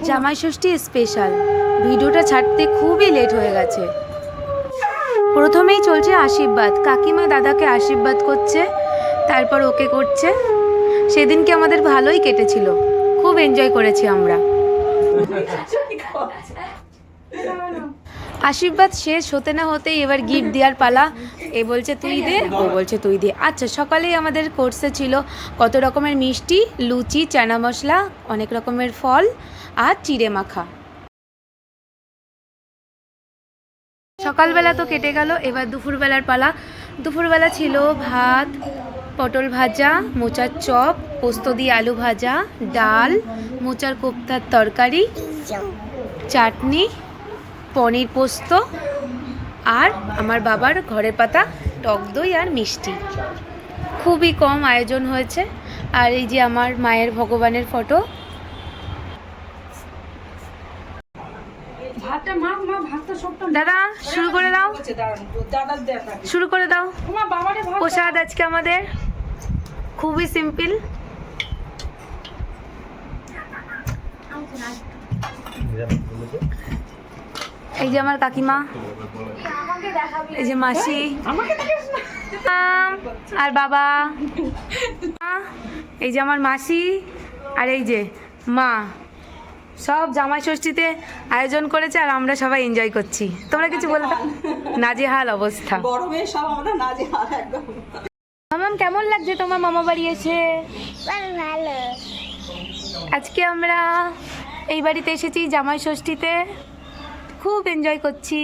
জামাই ষষ্ঠী স্পেশাল ভিডিওটা ছাড়তে খুবই লেট হয়ে গেছে। প্রথমেই চলছে আশীর্বাদ, কাকিমা দাদাকে আশীর্বাদ করছে, তারপর ওকে করছে। সেদিনকে আমাদের ভালোই কেটেছিল, খুব এনজয় করেছি আমরা। আশীর্বাদ শেষ হতে না হতেই এবার গিফট দেওয়ার পালা। এ বলছে তুই দে, ও বলছে তুই দে। আচ্ছা, সকালেই আমাদের কোর্সে ছিল কত রকমের মিষ্টি, লুচি, চানা মশলা, অনেক রকমের ফল আর চিড়ে মাখা। সকালবেলা তো কেটে গেল, এবার দুপুরবেলার পালা। দুপুরবেলা ছিল ভাত, পটল ভাজা, মোচার চপ, পোস্ত দিয়ে আলু ভাজা, ডাল, মোচার কোপ্তার তরকারি, চাটনি, পনির পোস্ত আর আমার বাবার ঘরের পাতা টক দই আর মিষ্টি। খুবই কম আয়োজন হয়েছে। আর এই যে আমার মায়ের ভগবানের ফটো। দাদা শুরু করে দাও, শুরু করে দাও। প্রসাদ আজকে আমাদের খুবই সিম্পল। এই যে আমার কাকিমা, এই যে মাসি আর বাবা, এই যে আমার মাসি আর এই যে মা, সব জামাই ষষ্ঠীতে আয়োজন করেছে আর আমরা সবাই এনজয় করছি। তোমরা কিছু বলবে? নাজেহাল অবস্থা, গরমে সব আমরা নাজেহাল একদম। মামাম কেমন লাগছে তোমার মামা বাড়ি এসে? ভালো। আজকে আমরা এই বাড়িতে এসেছি জামাই ষষ্ঠীতে, খুব এনজয় করছি।